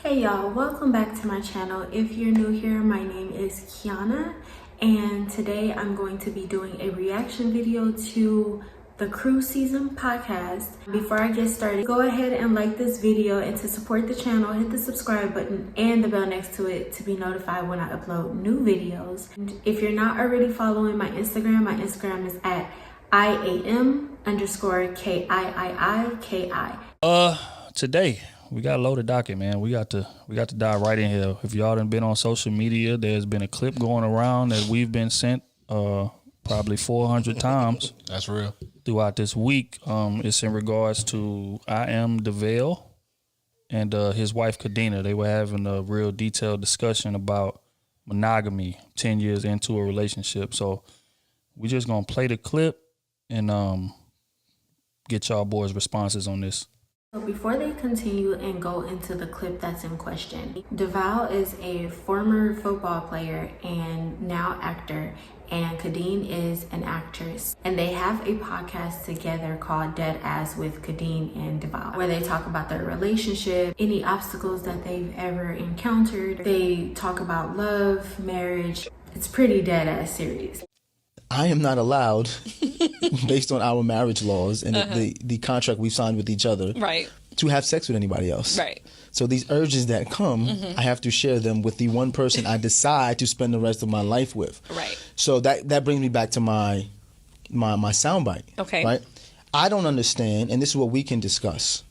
Hey y'all, welcome back to my channel. If you're new here, my name is Kiana, and today I'm going to be doing a reaction video to the Krew season podcast. Before I get started, go ahead and like this video, and to support the channel, hit the subscribe button and the bell next to it to be notified when I upload new videos. And if you're not already following my Instagram is at IAM_KIIIKI. Today we got a loaded docket, man. We got to dive right in here. If y'all done been on social media, there's been a clip going around that we've been sent probably 400 times. That's real. Throughout this week. It's in regards to Devale and his wife Khadeen. They were having a real detailed discussion about monogamy 10 years into a relationship. So we just gonna play the clip and get y'all boys' responses on this. So before they continue and go into the clip that's in question, Devale is a former football player and now actor, and Khadeen is an actress. And they have a podcast together called DeadAss with Khadeen and Devale, where they talk about their relationship, any obstacles that they've ever encountered. They talk about love, marriage. It's pretty dead-ass serious. I am not allowed, based on our marriage laws and the contract we've signed with each other, right, to have sex with anybody else. Right. So these urges that come, I have to share them with the one person I decide to spend the rest of my life with. Right. So that brings me back to my soundbite. Okay. Right. I don't understand, and this is what we can discuss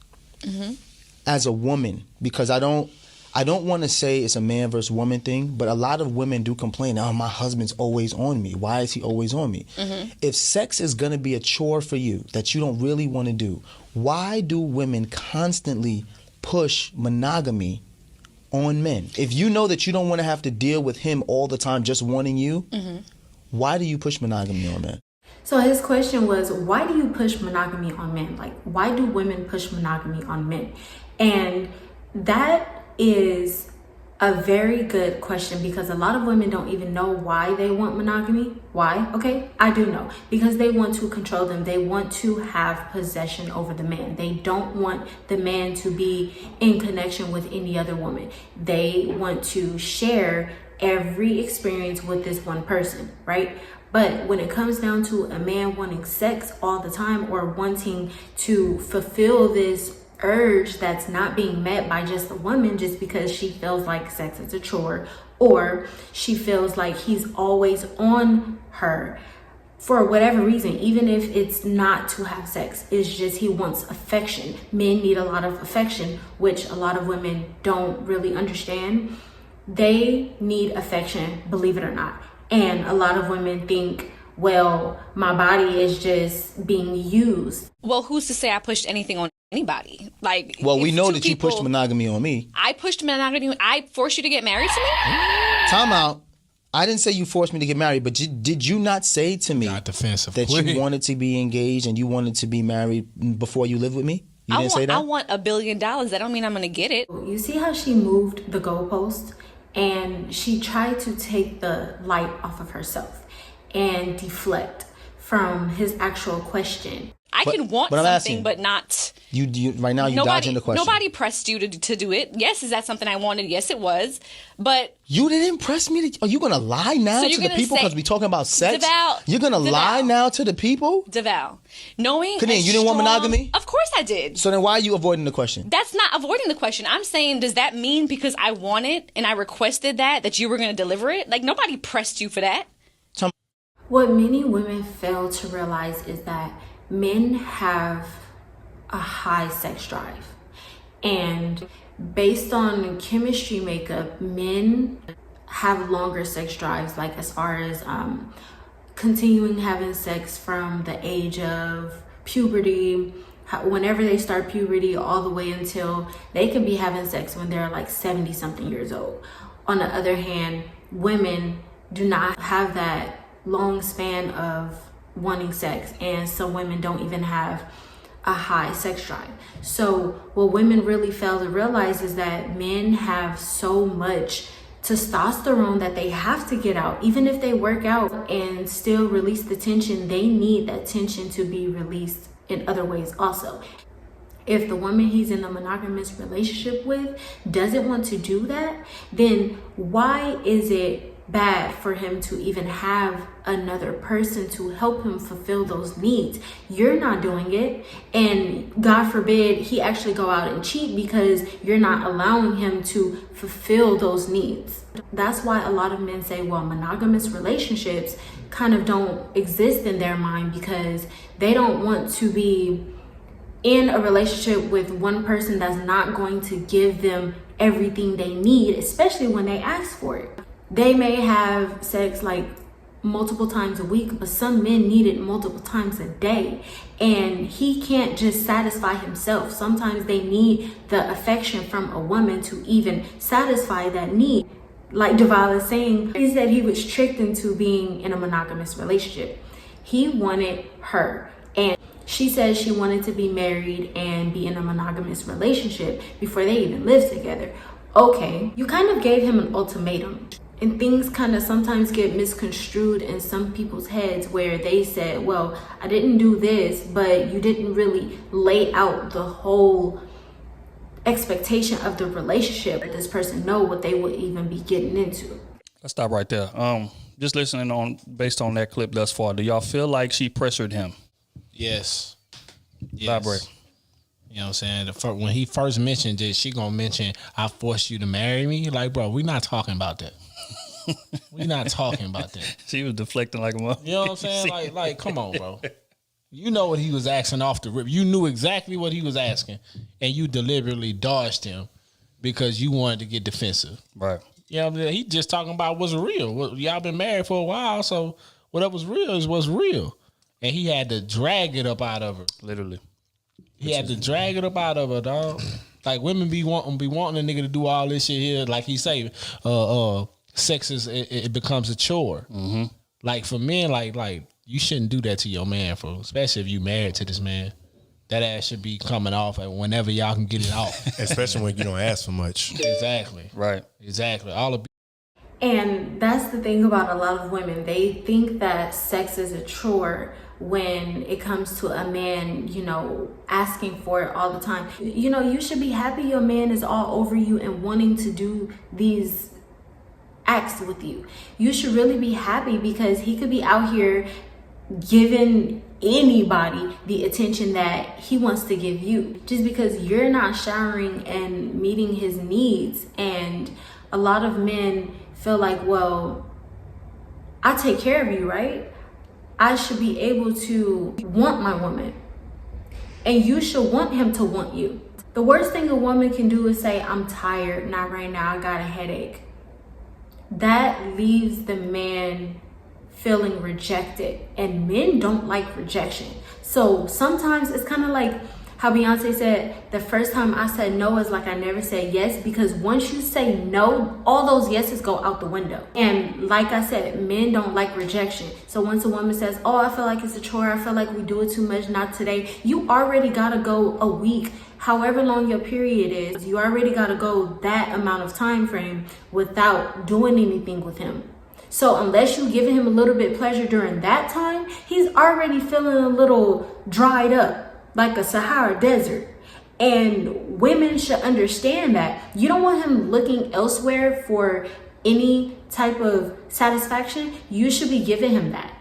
as a woman, because I don't want to say it's a man versus woman thing, but a lot of women do complain, oh, my husband's always on me. Why is he always on me? If sex is going to be a chore for you that you don't really want to do, why do women constantly push monogamy on men? If you know that you don't want to have to deal with him all the time just wanting you, why do you push monogamy on men? So his question was, why do you push monogamy on men? Like, why do women push monogamy on men? And that is a very good question, because a lot of women don't even know why they want monogamy. Why? Okay, I do know. Because they want to control them. They want to have possession over the man. They don't want the man to be in connection with any other woman. They want to share every experience with this one person, right? But when it comes down to a man wanting sex all the time, or wanting to fulfill this urge that's not being met by just a woman, just because she feels like sex is a chore, or she feels like he's always on her for whatever reason, even if it's not to have sex, it's just he wants affection. Men need a lot of affection, which a lot of women don't really understand. They need affection, believe it or not. And a lot of women think, well, my body is just being used. Well, who's to say I pushed anything on anybody? Like, well, we know that you pushed monogamy on me. I pushed monogamy. I forced you to get married to me? Time out. I didn't say you forced me to get married, but did you not say to me that you wanted to be engaged and you wanted to be married before you lived with me? You didn't say that? I want $1 billion. That don't mean I'm going to get it. You see how she moved the goalpost, and she tried to take the light off of herself and deflect from his actual question. I can want something, but not... You right now, you dodging the question. Nobody pressed you to do it. Yes, is that something I wanted? Yes, it was. But... You didn't press me? Are you going to lie now to the people because we're talking about sex? Devale, you're going to lie now to the people? Devale, knowing... Khadeen, you didn't want monogamy? Of course I did. So then why are you avoiding the question? That's not avoiding the question. I'm saying, does that mean because I want it and I requested that you were going to deliver it? Like, nobody pressed you for that. What many women fail to realize is that men have a high sex drive, and based on chemistry makeup, men have longer sex drives, like as far as continuing having sex from the age of puberty, whenever they start puberty, all the way until they can be having sex when they're like 70 something years old. On the other hand, women do not have that long span of wanting sex, and some women don't even have a high sex drive. So what women really fail to realize is that men have so much testosterone that they have to get out. Even if they work out and still release the tension, they need that tension to be released in other ways also. if the woman he's in a monogamous relationship with doesn't want to do that, then why is it bad for him to even have another person to help him fulfill those needs? You're not doing it, and God forbid he actually go out and cheat because you're not allowing him to fulfill those needs. That's why a lot of men say, well, monogamous relationships kind of don't exist in their mind because they don't want to be in a relationship with one person that's not going to give them everything they need, especially when they ask for it. They may have sex like multiple times a week, but some men need it multiple times a day, and he can't just satisfy himself. Sometimes they need the affection from a woman to even satisfy that need. Like Devale is saying, he said he was tricked into being in a monogamous relationship. He wanted her, and she said she wanted to be married and be in a monogamous relationship before they even lived together. Okay, you kind of gave him an ultimatum. And things kind of sometimes get misconstrued in some people's heads where they said, well, I didn't do this, but you didn't really lay out the whole expectation of the relationship. Let this person know what they would even be getting into. Let's stop right there. Just listening on based on that clip thus far, do y'all feel like she pressured him? Yes. Elaborate. You know what I'm saying? When he first mentioned it, she gonna mention, I forced you to marry me. Like, bro, we're not talking about that. We're not talking about that. She was deflecting like a mother. You know what I'm saying? Like, come on, bro. You know what he was asking off the rip. You knew exactly what he was asking, and you deliberately dodged him because you wanted to get defensive. Right. You know what I mean? He just talking about what's real. Y'all been married for a while, so whatever's real is what's real. And he had to drag it up out of her. Literally. He had to drag it up out of her, dog. Like, women be wanting a nigga to do all this shit here. Like he say, sex is it becomes a chore. Mm-hmm. Like for men, like you shouldn't do that to your man, especially if you married to this man. That ass should be coming off whenever y'all can get it off. Especially when you don't ask for much. Exactly. Right. Exactly. And that's the thing about a lot of women. They think that sex is a chore when it comes to a man, asking for it all the time. You should be happy your man is all over you and wanting to do these acts with you. You should really be happy because he could be out here giving anybody the attention that he wants to give you just because you're not showering and meeting his needs. And a lot of men feel like, well, I take care of you, right? I should be able to want my woman, and you should want him to want you. The worst thing a woman can do is say, I'm tired, not right now, I got a headache. That leaves the man feeling rejected, and men don't like rejection. So sometimes it's kind of like how Beyonce said, the first time I said no is like I never said yes, because once you say no, all those yeses go out the window. And like I said, men don't like rejection. So once a woman says, oh, I feel like it's a chore, I feel like we do it too much, not today, you already gotta go a week, however long your period is, you already gotta go that amount of time frame without doing anything with him. So unless you're giving him a little bit of pleasure during that time, he's already feeling a little dried up, like a Sahara desert. And women should understand that. You don't want him looking elsewhere for any type of satisfaction. You should be giving him that.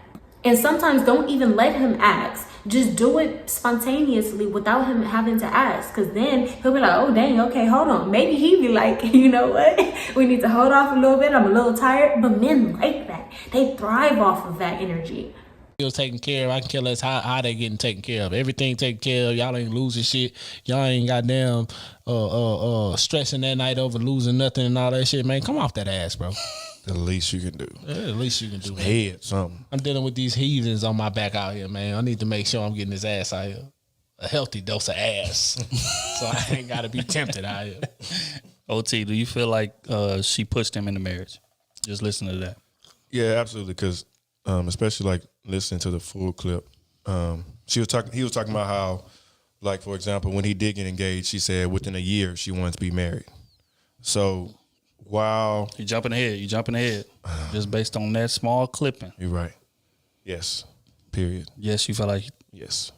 And sometimes don't even let him ask. Just do it spontaneously without him having to ask. Because then he'll be like, oh, dang, okay, hold on. Maybe he'd be like, you know what? We need to hold off a little bit. I'm a little tired. But men like that. They thrive off of that energy. Was taken care of. I can care less how they getting taken care of. Everything taken care of. Y'all ain't losing shit. Y'all ain't goddamn stressing that night over losing nothing and all that shit, man. Come off that ass, bro. The least you can do. Yeah, the least you can do. Head something. I'm dealing with these heathens on my back out here, man. I need to make sure I'm getting this ass out here. A healthy dose of ass. So I ain't gotta be tempted out here. OT, do you feel like she pushed him into marriage? Just listen to that. Yeah, absolutely. Because especially like listening to the full clip, he was talking about how, like, for example, when he did get engaged, she said within a year she wanted to be married. So while you jumping ahead, just based on that small clipping. You're right. Yes. Period. Yes, you feel like yes.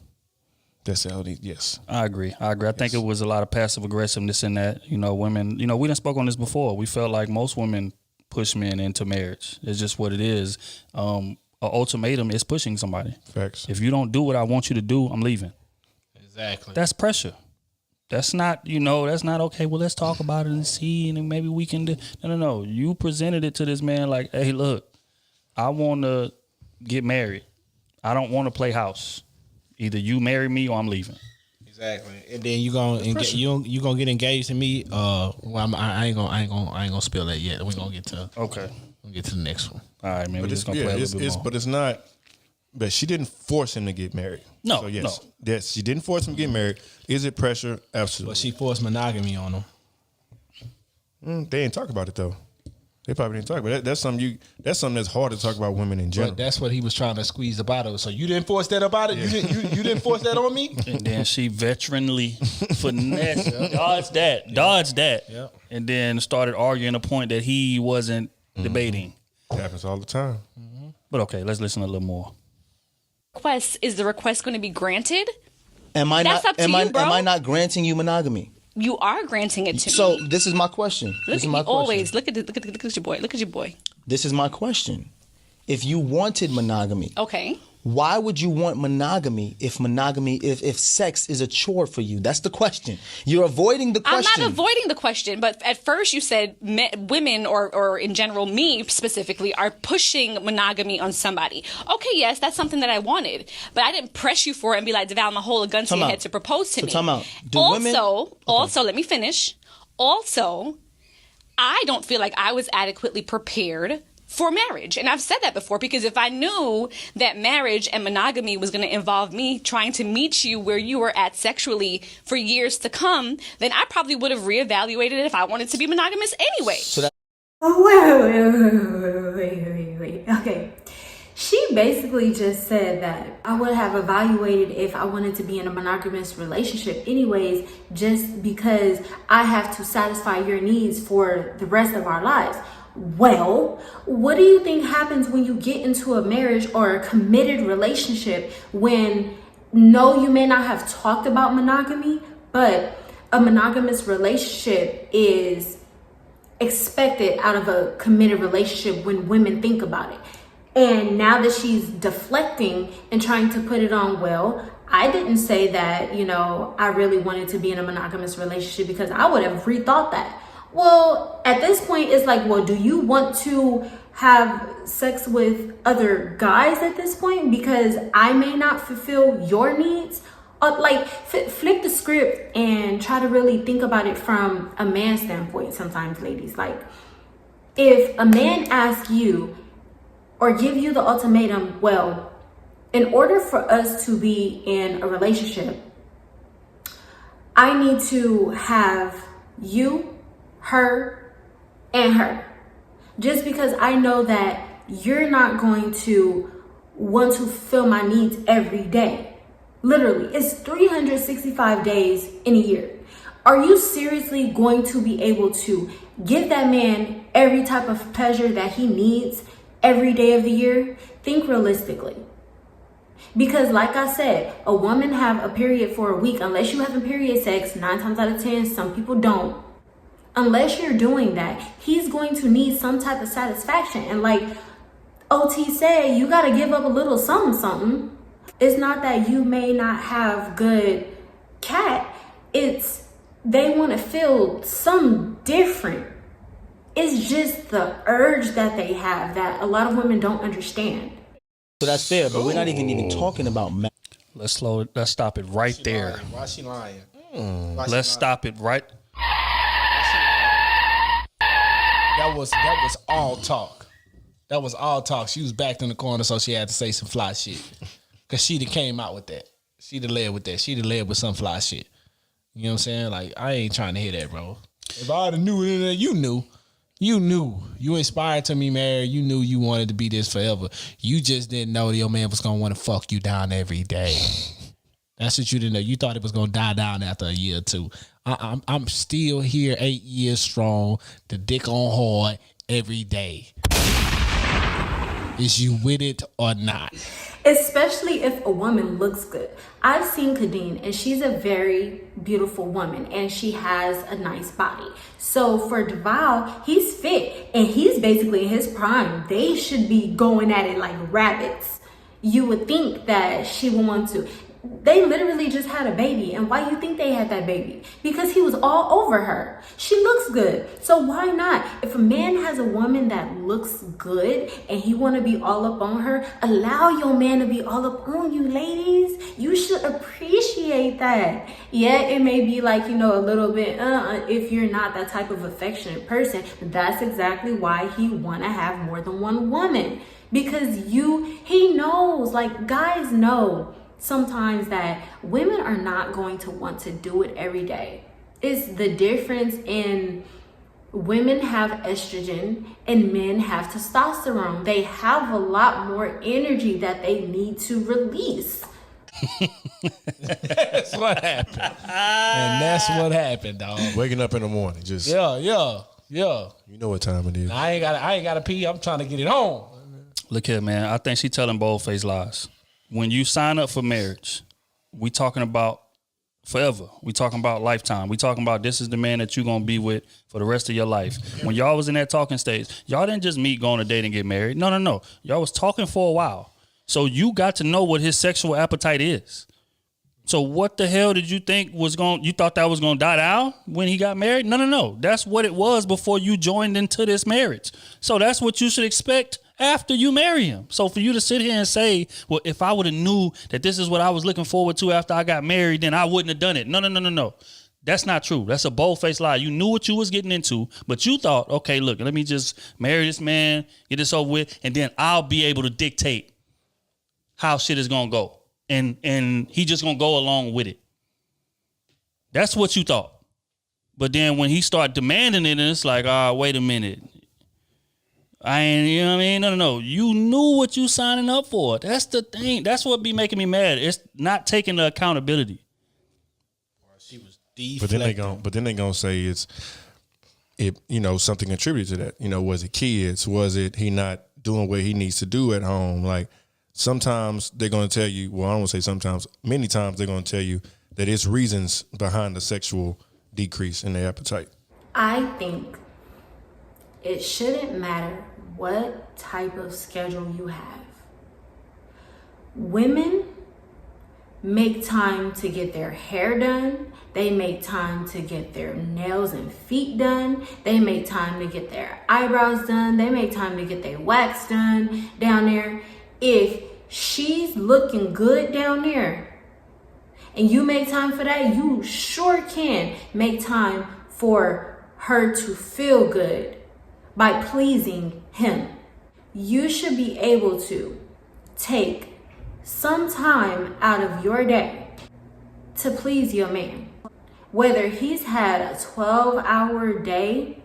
That's all. Yes, I agree. I think it was a lot of passive aggressiveness in that. Women. We done spoke on this before. We felt like most women push men into marriage. It's just what it is. An ultimatum is pushing somebody. Facts. If you don't do what I want you to do, I'm leaving. Exactly. That's pressure. That's not, that's not okay. Well, let's talk about it and see, and then maybe we can do. No. You presented it to this man like, hey, look, I want to get married. I don't want to play house. Either you marry me or I'm leaving. Exactly. And then you gonna get engaged to me. Well, I ain't gonna spill that yet. We're gonna get to the next one. All right, man. We're just gonna play a little bit more. But it's not. But she didn't force him to get married. No, so yes, she didn't force him to get married. Is it pressure? Absolutely. But she forced monogamy on him. They didn't talk about it though. They probably didn't talk about it. That's something that's hard to talk about women in general. But that's what he was trying to squeeze up out of it. So you didn't force that up out of it? Yeah. You didn't force that on me? And then she veteranly finesse, dodged that. Yep. And then started arguing a point that he wasn't debating. It happens all the time. Mm-hmm. But okay, let's listen a little more. Is the request going to be granted? Am I That's not? up to Am you, I? bro. Am I not granting you monogamy? You are granting it to me. So this is my question. Always look at your boy. Look at your boy. This is my question. If you wanted monogamy, Okay. why would you want monogamy if sex is a chore for you? That's the question. You're avoiding the question. I'm not avoiding the question, but at first you said women or in general me specifically are pushing monogamy on somebody. Okay, yes, that's something that I wanted, but I didn't press you for it and be like, DeVale, I'm gonna hold a gun to your head to propose to me. Time out. Also, let me finish. Also, I don't feel like I was adequately prepared for marriage. And I've said that before, because if I knew that marriage and monogamy was going to involve me trying to meet you where you were at sexually for years to come, then I probably would have reevaluated it if I wanted to be monogamous anyway. So that. Oh, wait. Okay. She basically just said that I would have evaluated if I wanted to be in a monogamous relationship anyways, just because I have to satisfy your needs for the rest of our lives. Well, what do you think happens when you get into a marriage or a committed relationship when, no, you may not have talked about monogamy, but a monogamous relationship is expected out of a committed relationship when women think about it? And now that she's deflecting and trying to put it on, well, I didn't say that, I really wanted to be in a monogamous relationship because I would have rethought that. Well, at this point, it's like, well, do you want to have sex with other guys at this point? Because I may not fulfill your needs. Flip the script and try to really think about it from a man's standpoint sometimes, ladies. Like, if a man asks you or give you the ultimatum, well, in order for us to be in a relationship, I need to have you, her, and her. Just because I know that you're not going to want to fill my needs every day. Literally, it's 365 days in a year. Are you seriously going to be able to give that man every type of pleasure that he needs every day of the year? Think realistically. Because like I said, a woman have a period for a week. Unless you have a period sex, 9 times out of 10, some people don't. Unless you're doing that, he's going to need some type of satisfaction. And like OT said, you got to give up a little something. It's not that you may not have good cat. It's they want to feel something different. It's just the urge that they have that a lot of women don't understand. So that's fair, but we're not even talking about. Let's stop it right there. Why is she lying? Let's stop it right. That was all talk. That was all talk. She was backed in the corner, so she had to say some fly shit. Cause she'd have came out with that. She'd have led with that. She'd have led with some fly shit. You know what I'm saying? Like, I ain't trying to hear that, bro. If I knew it, you knew. You knew. You inspired to me, Mary. You knew you wanted to be this forever. You just didn't know that your man was gonna want to fuck you down every day. That's what you didn't know. You thought it was gonna die down after a year or two. I'm still here 8 years strong, the dick on hard every day. Is you with it or not? Especially if a woman looks good. I've seen Khadeen, and she's a very beautiful woman, and she has a nice body. So for Devale, he's fit, and he's basically in his prime. They should be going at it like rabbits. You would think that she would want to. They literally just had a baby. And why do you think they had that baby? Because he was all over her. She looks good. So why not? If a man has a woman that looks good and he want to be all up on her, allow your man to be all up on you, ladies. You should appreciate that. Yeah, it may be like, a little bit if you're not that type of affectionate person. That's exactly why he want to have more than one woman. Because he knows, like, guys know sometimes that women are not going to want to do it every day. It's the difference in women have estrogen and men have testosterone. They have a lot more energy that they need to release. That's what happened. And that's what happened, dog. Waking up in the morning, just Yeah. you know what time it is. I ain't gotta pee. I'm trying to get it on. Look here, man. I think she telling bold-faced lies. When you sign up for marriage, we talking about forever. We talking about lifetime. We talking about this is the man that you're going to be with for the rest of your life. When y'all was in that talking stage, y'all didn't just meet, go on a date, and get married. No. Y'all was talking for a while. So you got to know what his sexual appetite is. So what the hell did you think you thought that was going to die down when he got married? No. That's what it was before you joined into this marriage. So that's what you should expect after you marry him. So for you to sit here and say, well, if I would have knew that this is what I was looking forward to after I got married, then I wouldn't have done it. No. That's not true. That's a bold-faced lie. You knew what you was getting into, but you thought, okay, look, let me just marry this man, get this over with, and then I'll be able to dictate how shit is going to go. And he just going to go along with it. That's what you thought. But then when he started demanding it, and it's like, wait a minute. I ain't, you know what I mean? No. You knew what you signing up for. That's the thing. That's what be making me mad. It's not taking the accountability. She was deflecting. But then they gonna say something contributed to that. Was it kids? Was it he not doing what he needs to do at home? Like sometimes they're gonna tell you. Well, I don't want to say sometimes. Many times they're gonna tell you that it's reasons behind the sexual decrease in their appetite. I think it shouldn't matter what type of schedule you have. Women make time to get their hair done. They make time to get their nails and feet done. They make time to get their eyebrows done. They make time to get their wax done down there. If she's looking good down there and you make time for that, you sure can make time for her to feel good by pleasing him. You should be able to take some time out of your day to please your man. Whether he's had a 12-hour day,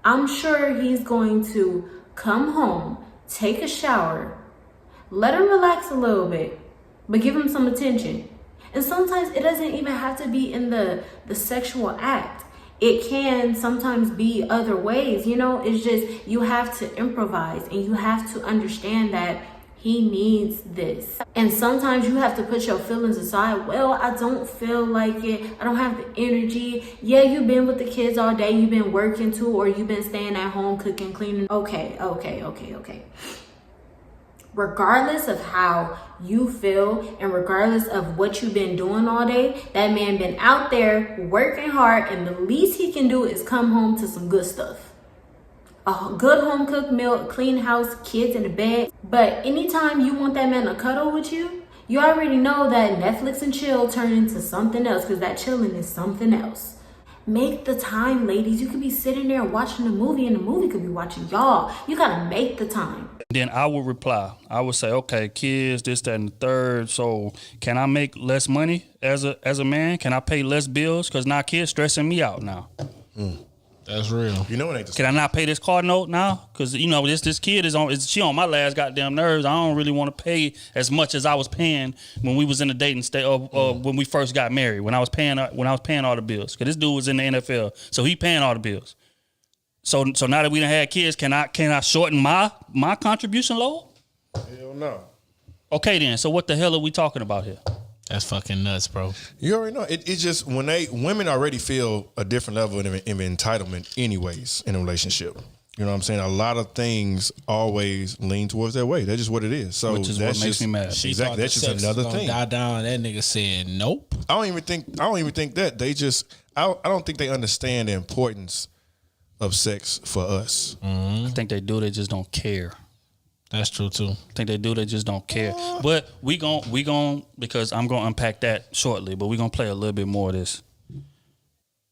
I'm sure he's going to come home, take a shower, let him relax a little bit, but give him some attention. And sometimes it doesn't even have to be in the sexual act. It can sometimes be other ways, it's just you have to improvise and you have to understand that he needs this. And sometimes you have to put your feelings aside. Well, I don't feel like it. I don't have the energy. Yeah, you've been with the kids all day. You've been working too, or you've been staying at home cooking, cleaning. Okay. Regardless of how you feel and regardless of what you've been doing all day, that man been out there working hard, and the least he can do is come home to some good stuff. A good home cooked meal, a clean house, kids in the bed. But anytime you want that man to cuddle with you, you already know that Netflix and chill turn into something else, because that chilling is something else. Make the time, ladies. You could be sitting there watching a movie and the movie could be watching y'all. You gotta make the time. Then I would reply. I would say, okay, kids, this, that, and the third. So can I make less money as a man? Can I pay less bills? Because now kids stressing me out now. That's real. It ain't the Can I not pay this car note now? Because this kid she on my last goddamn nerves. I don't really want to pay as much as I was paying when we was in the dating stage, or when we first got married. When I was paying all the bills. Because this dude was in the NFL, so he paying all the bills. So now that we done had kids, can I shorten my contribution load? Hell no. Okay then. So what the hell are we talking about here? That's fucking nuts, bro. You already know. It's just when women already feel a different level of entitlement anyways in a relationship. You know what I'm saying? A lot of things always lean towards that way. That's just what it is. So Which is that's what makes me mad. Exactly. That's just another thing. Die down. That nigga said nope. I don't even think that they just. I don't think they understand the importance of sex for us. I think they do. They just don't care. That's true too. I think they do. They just don't care. But we gon' because I'm gonna unpack that shortly. But we gonna play a little bit more of this.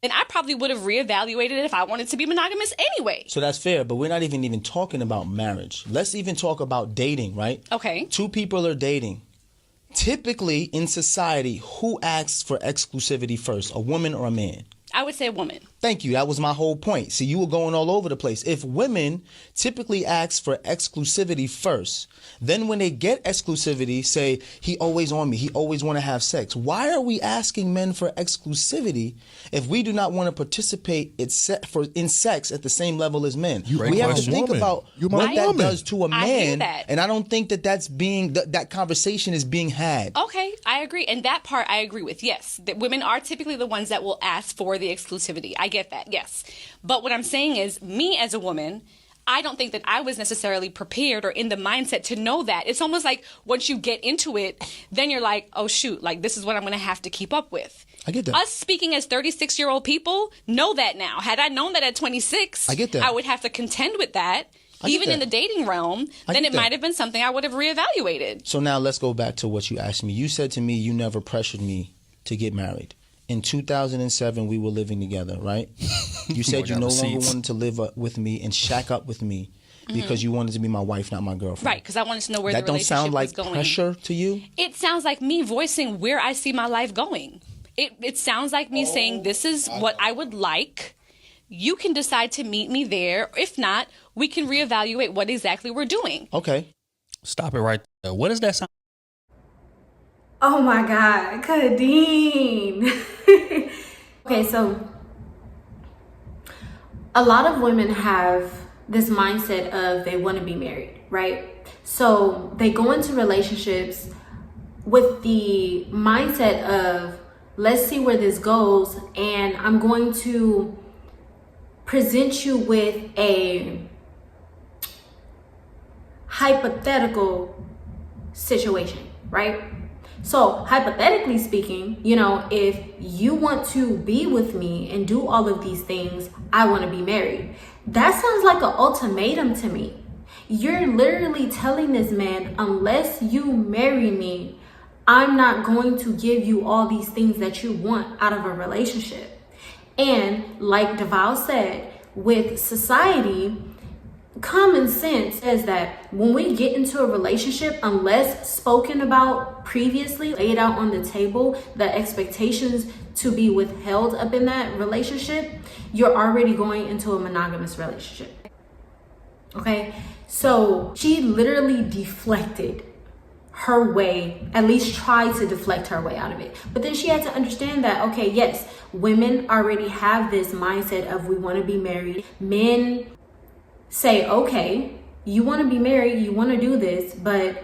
And I probably would have reevaluated it if I wanted to be monogamous anyway. So that's fair, but we're not even talking about marriage. Let's even talk about dating, right? Okay. Two people are dating. Typically in society, who asks for exclusivity first, a woman or a man? I would say a woman. Thank you. That was my whole point. See, you were going all over the place. If women typically ask for exclusivity first, then when they get exclusivity, say, he always on me, he always want to have sex. Why are we asking men for exclusivity if we do not want to participate in sex at the same level as men? We have to think about what that does to a man. And I don't think that that's being, that conversation is being had. Okay, I agree. And that part I agree with. Yes, that women are typically the ones that will ask for the exclusivity. I get that, yes. But what I'm saying is, me as a woman, I don't think that I was necessarily prepared or in the mindset to know that. It's almost like once you get into it, then you're like, oh shoot, like this is what I'm going to have to keep up with. I get that. Us speaking as 36-year-old people know that now. Had I known that at 26, I get that. I would have to contend with that. Even in the dating realm, then it might have been something I would have reevaluated. So now let's go back to what you asked me. You said to me you never pressured me to get married. In 2007, we were living together, right? You said you no longer wanted to live with me and shack up with me because you wanted to be my wife, not my girlfriend. Right, because I wanted to know where the relationship was going. That don't sound like pressure to you? It sounds like me voicing where I see my life going. It sounds like me saying, this is what I would like. You can decide to meet me there. If not, we can reevaluate what exactly we're doing. Okay. Stop it right there. What does that sound? Oh my God, Khadeen. Okay, so a lot of women have this mindset of they want to be married, right? So they go into relationships with the mindset of, let's see where this goes, and I'm going to present you with a hypothetical situation, right? So hypothetically speaking, you know, if you want to be with me and do all of these things, I want to be married. That sounds like an ultimatum to me. You're literally telling this man, unless you marry me, I'm not going to give you all these things that you want out of a relationship. And like Devale said, with society, common sense says that when we get into a relationship, unless spoken about previously, laid out on the table, the expectations to be withheld up in that relationship, you're already going into a monogamous relationship. Okay, so she literally deflected her way, at least tried to deflect her way out of it. But then she had to understand that, okay, yes, women already have this mindset of we want to be married. Men say, okay, you want to be married, you want to do this, but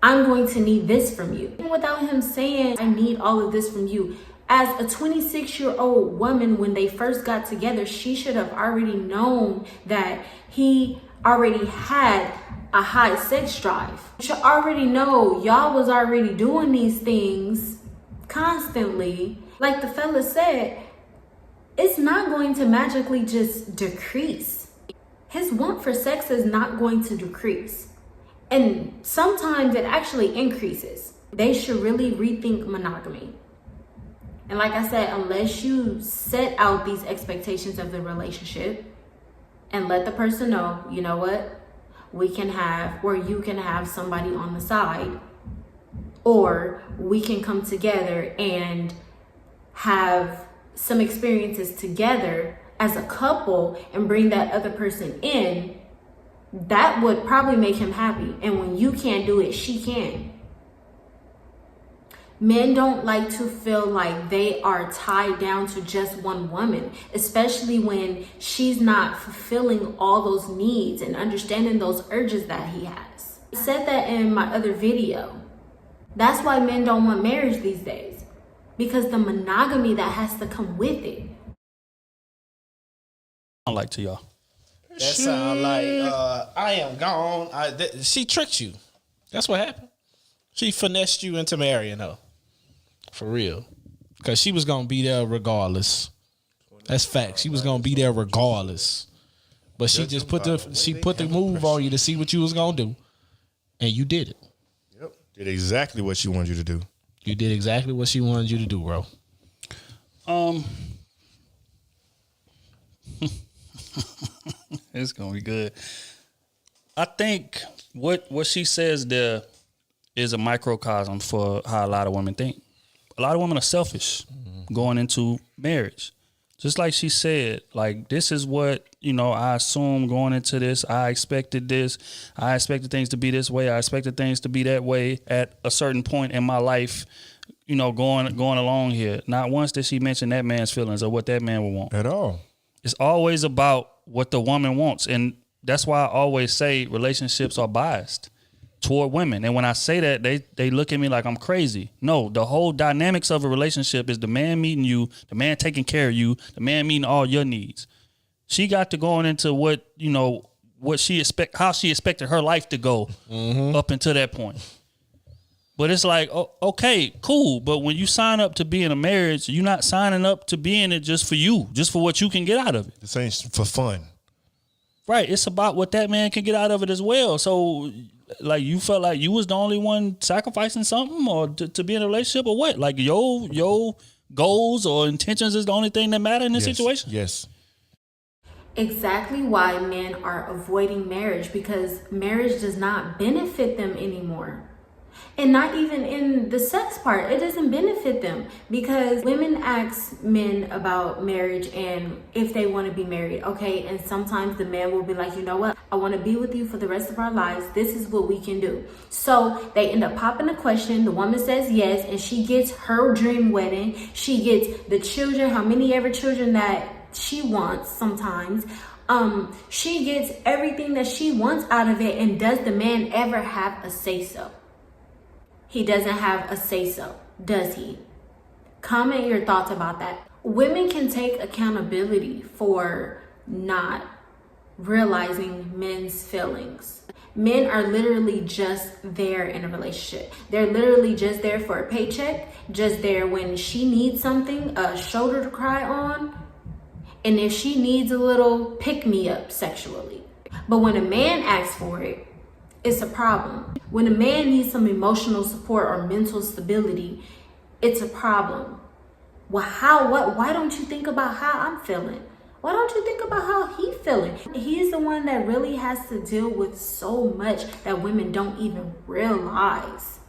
I'm going to need this from you. Without him saying, I need all of this from you. As a 26-year-old woman, when they first got together, she should have already known that he already had a high sex drive. You should already know y'all was already doing these things constantly. Like the fella said, it's not going to magically just decrease. His want for sex is not going to decrease. And sometimes it actually increases. They should really rethink monogamy. And like I said, unless you set out these expectations of the relationship and let the person know, you know what, we can have, or you can have somebody on the side, or we can come together and have some experiences together as a couple and bring that other person in, that would probably make him happy. And when you can't do it, she can. Men don't like to feel like they are tied down to just one woman, especially when she's not fulfilling all those needs and understanding those urges that he has. I said that in my other video. That's why men don't want marriage these days, because the monogamy that has to come with it. I like to y'all. That sound like I am gone. She tricked you. That's what happened. She finessed you into marrying her. For real. Because she was going to be there regardless. That's fact. She was going to be there regardless. But she just put the move on you to see what you was going to do. And you did it. Yep. Did exactly what she wanted you to do. You did exactly what she wanted you to do, bro. It's gonna be good. I think what she says there is a microcosm for how a lot of women think. A lot of women are selfish going into marriage. Just like she said, like, this is what, I assume going into this. I expected this. I expected things to be this way. I expected things to be that way at a certain point in my life, going along here. Not once did she mention that man's feelings or what that man would want. At all. It's always about what the woman wants. And that's why I always say relationships are biased toward women. And when I say that, they look at me like I'm crazy. No, the whole dynamics of a relationship is the man meeting you, the man taking care of you, the man meeting all your needs. She got to going into what she how she expected her life to go up until that point. But it's like, okay, cool. But when you sign up to be in a marriage, you're not signing up to be in it just for you, just for what you can get out of it. This ain't for fun. Right. It's about what that man can get out of it as well. So, like, you felt like you was the only one sacrificing something or to be in a relationship or what? Like, your goals or intentions is the only thing that matter in this situation? Yes. Exactly why men are avoiding marriage, because marriage does not benefit them anymore. And not even in the sex part, it doesn't benefit them, because women ask men about marriage and if they want to be married, okay? And sometimes the man will be like, you know what? I want to be with you for the rest of our lives. This is what we can do. So they end up popping a question. The woman says yes, and she gets her dream wedding. She gets the children, how many ever children that she wants sometimes. She gets everything that she wants out of it. And does the man ever have a say-so? He doesn't have a say-so, does he? Comment your thoughts about that. Women can take accountability for not realizing men's feelings. Men are literally just there in a relationship. They're literally just there for a paycheck, just there when she needs something, a shoulder to cry on, and if she needs a little pick-me-up sexually. But when a man asks for it, it's a problem. When a man needs some emotional support or mental stability, it's a problem. Well, why don't you think about how I'm feeling? Why don't you think about how he's feeling? He's the one that really has to deal with so much that women don't even realize.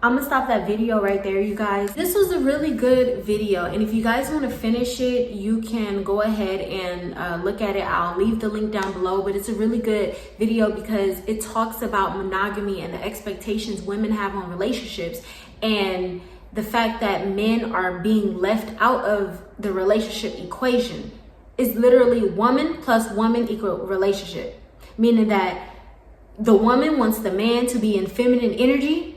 I'm gonna stop that video right there, you guys. This was a really good video, and if you guys want to finish it, you can go ahead and look at it. I'll leave the link down below, but it's a really good video because it talks about monogamy and the expectations women have on relationships, and the fact that men are being left out of the relationship equation. Is literally woman plus woman equal relationship, meaning that the woman wants the man to be in feminine energy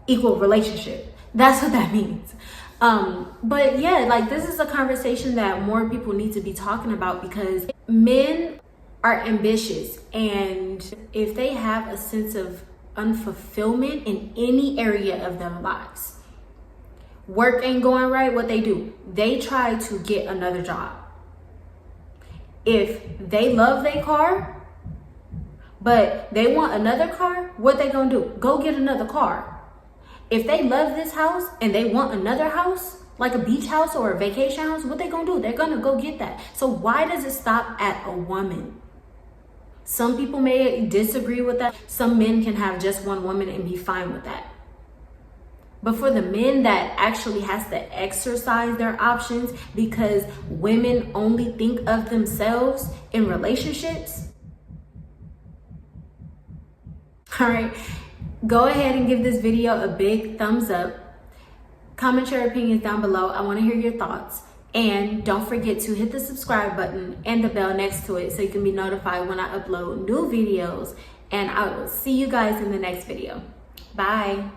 equal relationship. That's what that means. But yeah, like, this is a conversation that more people need to be talking about, because men are ambitious, and if they have a sense of unfulfillment in any area of their lives, work ain't going right, what they do, they try to get another job. If they love their car, but they want another car, what they gonna do? Go get another car. If they love this house and they want another house, like a beach house or a vacation house, what they gonna do? They're gonna go get that. So why does it stop at a woman? Some people may disagree with that. Some men can have just one woman and be fine with that. But for the men that actually has to exercise their options because women only think of themselves in relationships, all right, go ahead and give this video a big thumbs up. Comment your opinions down below. I want to hear your thoughts. And don't forget to hit the subscribe button and the bell next to it so you can be notified when I upload new videos. And I will see you guys in the next video. Bye.